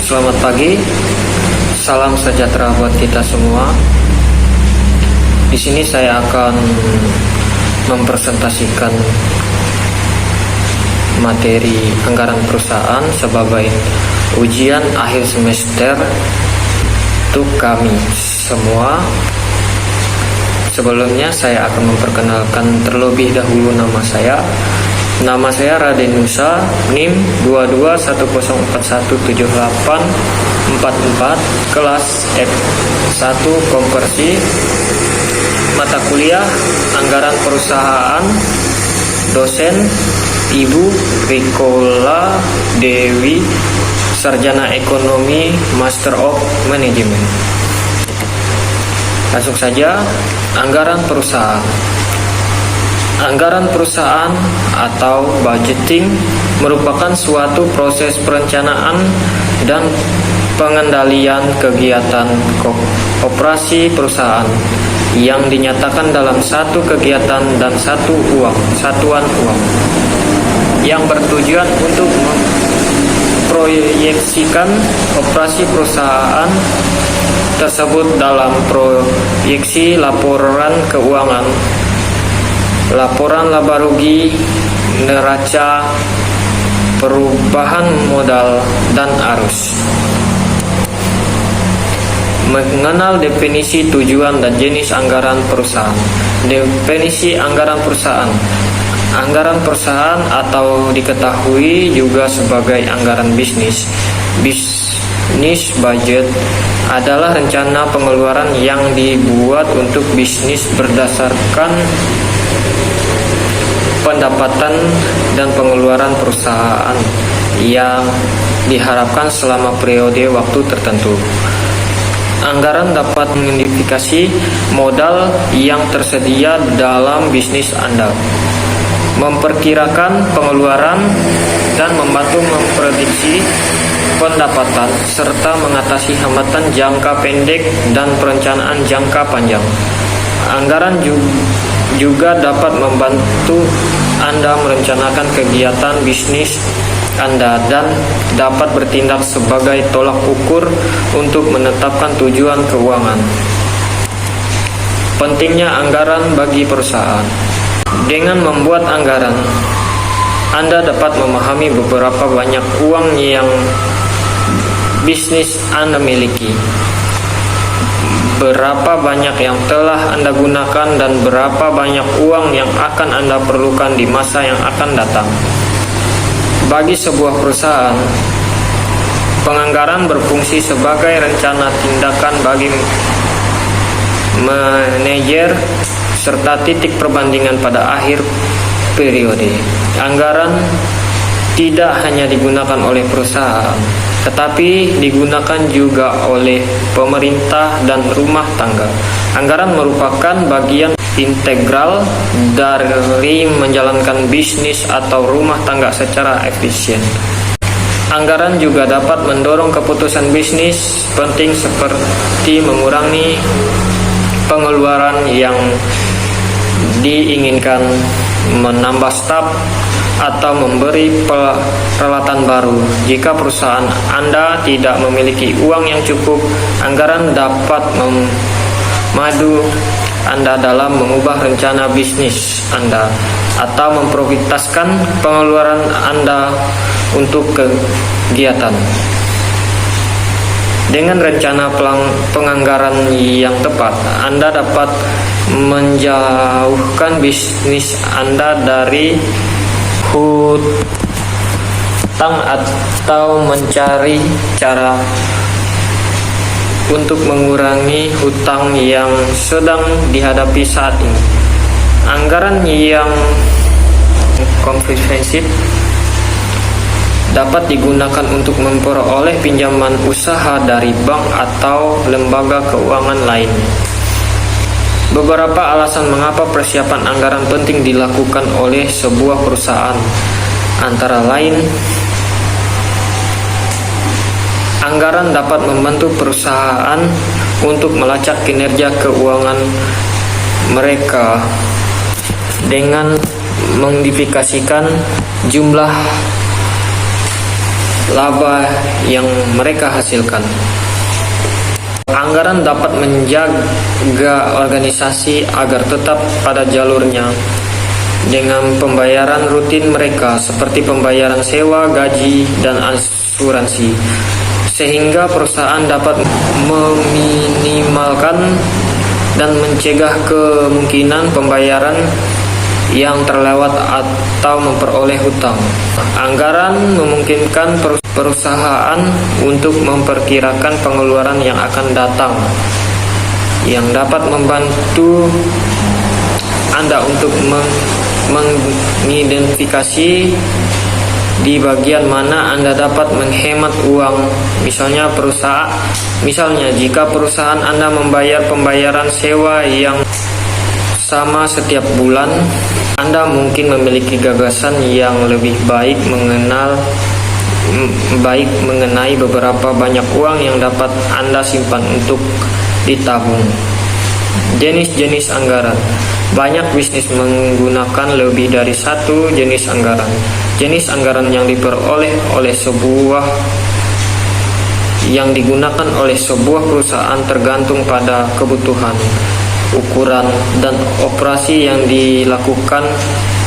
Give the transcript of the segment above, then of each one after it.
Selamat pagi, salam sejahtera buat kita semua. Di sini saya akan mempresentasikan materi anggaran perusahaan sebagai ujian akhir semester untuk kami semua. Sebelumnya saya akan memperkenalkan terlebih dahulu nama saya. Nama saya Raden Nusa, NIM 22.1417844, kelas F1 Konversi, mata kuliah Anggaran Perusahaan, dosen Ibu Rikola Dewi, Sarjana Ekonomi, Master of Management. Langsung saja, anggaran perusahaan. Anggaran perusahaan atau budgeting merupakan suatu proses perencanaan dan pengendalian kegiatan operasi perusahaan yang dinyatakan dalam satu kegiatan dan satuan uang yang bertujuan untuk memproyeksikan operasi perusahaan tersebut dalam proyeksi laporan keuangan, laporan laba rugi, neraca, perubahan modal, dan arus. Mengenal definisi, tujuan, dan jenis anggaran perusahaan. Definisi anggaran perusahaan. Anggaran perusahaan atau diketahui juga sebagai anggaran bisnis. Bisnis budget adalah rencana pengeluaran yang dibuat untuk bisnis berdasarkan pendapatan dan pengeluaran perusahaan yang diharapkan selama periode waktu tertentu. Anggaran dapat mengidentifikasi modal yang tersedia dalam bisnis Anda, memperkirakan pengeluaran, dan membantu memprediksi pendapatan, serta mengatasi hambatan jangka pendek dan perencanaan jangka panjang. Anggaran juga dapat membantu Anda merencanakan kegiatan bisnis Anda dan dapat bertindak sebagai tolak ukur untuk menetapkan tujuan keuangan. Pentingnya anggaran bagi perusahaan. Dengan membuat anggaran, Anda dapat memahami beberapa banyak uang yang bisnis Anda miliki, berapa banyak yang telah Anda gunakan, dan berapa banyak uang yang akan Anda perlukan di masa yang akan datang. Bagi sebuah perusahaan, penganggaran berfungsi sebagai rencana tindakan bagi manajer serta titik perbandingan pada akhir periode. Anggaran tidak hanya digunakan oleh perusahaan, tetapi digunakan juga oleh pemerintah dan rumah tangga. Anggaran merupakan bagian integral dari menjalankan bisnis atau rumah tangga secara efisien. Anggaran juga dapat mendorong keputusan bisnis penting seperti mengurangi pengeluaran yang diinginkan, menambah staf, atau memberi peralatan baru. Jika perusahaan Anda tidak memiliki uang yang cukup, anggaran dapat membantu Anda dalam mengubah rencana bisnis Anda atau memprioritaskan pengeluaran Anda untuk kegiatan. Dengan rencana penganggaran yang tepat, Anda dapat menjauhkan bisnis Anda dari hutang atau mencari cara untuk mengurangi hutang yang sedang dihadapi saat ini. Anggaran yang komprehensif dapat digunakan untuk memperoleh pinjaman usaha dari bank atau lembaga keuangan lainnya. Beberapa alasan mengapa persiapan anggaran penting dilakukan oleh sebuah perusahaan, antara lain: anggaran dapat membantu perusahaan untuk melacak kinerja keuangan mereka dengan mengidentifikasikan jumlah laba yang mereka hasilkan. Anggaran dapat menjaga organisasi agar tetap pada jalurnya dengan pembayaran rutin mereka seperti pembayaran sewa, gaji, dan asuransi, sehingga perusahaan dapat meminimalkan dan mencegah kemungkinan pembayaran yang terlewat atau memperoleh hutang. Anggaran memungkinkan perusahaan untuk memperkirakan pengeluaran yang akan datang, yang dapat membantu Anda untuk mengidentifikasi di bagian mana Anda dapat menghemat uang. Misalnya jika perusahaan Anda membayar pembayaran sewa yang sama setiap bulan, Anda mungkin memiliki gagasan yang lebih baik mengenai beberapa banyak uang yang dapat Anda simpan untuk ditabung. Jenis-jenis anggaran. Banyak bisnis menggunakan lebih dari satu jenis anggaran. Jenis anggaran yang digunakan oleh sebuah perusahaan tergantung pada kebutuhan, ukuran, dan operasi yang dilakukan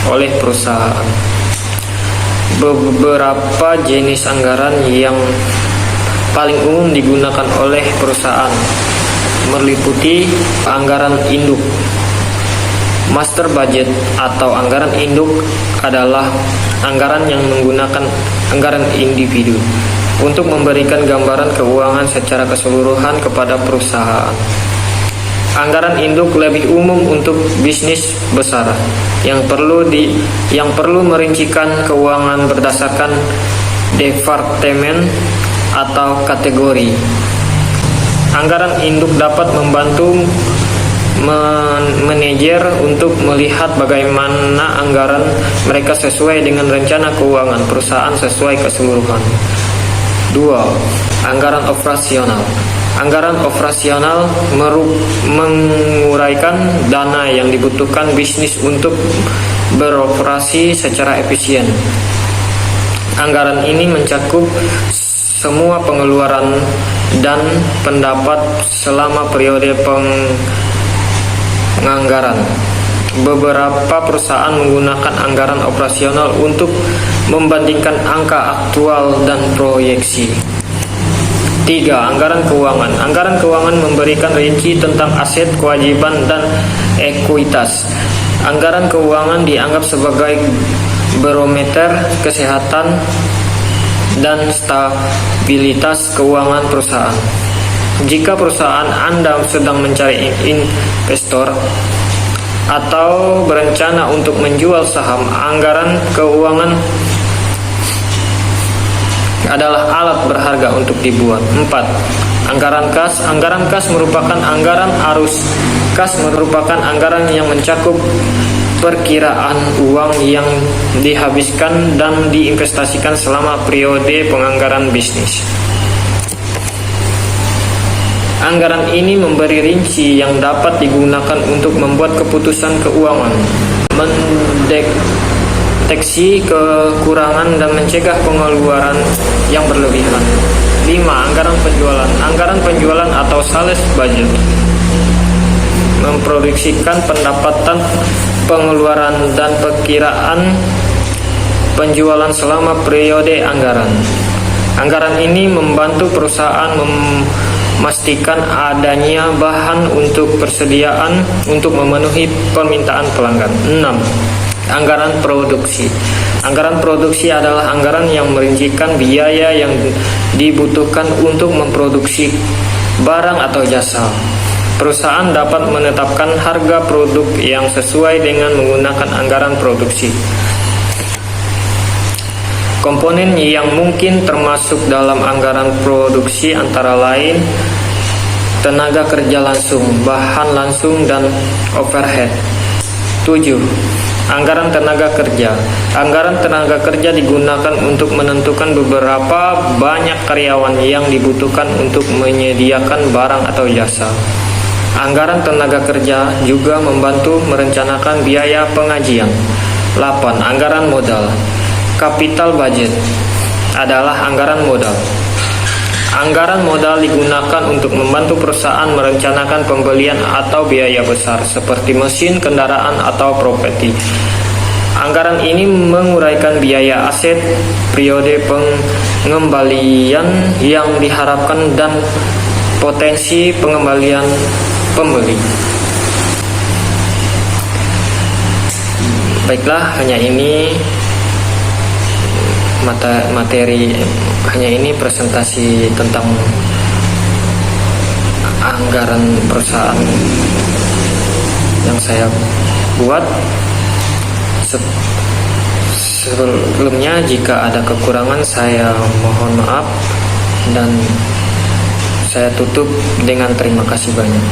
oleh perusahaan. Beberapa jenis anggaran yang paling umum digunakan oleh perusahaan meliputi anggaran induk. Master budget atau anggaran induk adalah anggaran yang menggunakan anggaran individu untuk memberikan gambaran keuangan secara keseluruhan kepada perusahaan. Anggaran induk lebih umum untuk bisnis besar yang perlu merincikan keuangan berdasarkan departemen atau kategori. Anggaran induk dapat membantu manajer untuk melihat bagaimana anggaran mereka sesuai dengan rencana keuangan perusahaan sesuai keseluruhan. 2. Anggaran operasional. Anggaran operasional menguraikan dana yang dibutuhkan bisnis untuk beroperasi secara efisien. Anggaran ini mencakup semua pengeluaran dan pendapat selama periode penganggaran. Beberapa perusahaan menggunakan anggaran operasional untuk membandingkan angka aktual dan proyeksi. 3. Anggaran keuangan. Anggaran keuangan memberikan rinci tentang aset, kewajiban, dan ekuitas. Anggaran keuangan dianggap sebagai barometer kesehatan dan stabilitas keuangan perusahaan. Jika perusahaan Anda sedang mencari investor atau berencana untuk menjual saham, anggaran keuangan adalah alat berharga untuk dibuat. 4. Anggaran kas. Anggaran kas merupakan anggaran arus. Kas merupakan anggaran yang mencakup perkiraan uang yang dihabiskan dan diinvestasikan selama periode penganggaran bisnis. Anggaran ini memberi rinci yang dapat digunakan untuk membuat keputusan keuangan, mendeteksi kekurangan, dan mencegah pengeluaran yang berlebihan. 5. Anggaran penjualan. Anggaran penjualan atau sales budget memproduksikan pendapatan, pengeluaran, dan perkiraan penjualan selama periode anggaran. Anggaran ini membantu perusahaan memastikan adanya bahan untuk persediaan untuk memenuhi permintaan pelanggan. 6. Anggaran produksi. Anggaran produksi adalah anggaran yang merincikan biaya yang dibutuhkan untuk memproduksi barang atau jasa. Perusahaan dapat menetapkan harga produk yang sesuai dengan menggunakan anggaran produksi. Komponen yang mungkin termasuk dalam anggaran produksi antara lain tenaga kerja langsung, bahan langsung, dan overhead. 7. Anggaran tenaga kerja. Anggaran tenaga kerja digunakan untuk menentukan beberapa banyak karyawan yang dibutuhkan untuk menyediakan barang atau jasa. Anggaran tenaga kerja juga membantu merencanakan biaya pengajian. 8. Anggaran modal. Capital budget adalah anggaran modal. Anggaran modal digunakan untuk membantu perusahaan merencanakan pembelian atau biaya besar seperti mesin, kendaraan, atau properti. Anggaran ini menguraikan biaya aset, periode pengembalian yang diharapkan, dan potensi pengembalian pembeli. Baiklah, hanya ini presentasi tentang anggaran perusahaan yang saya buat. Sebelumnya, jika ada kekurangan, saya mohon maaf, dan saya tutup dengan terima kasih banyak.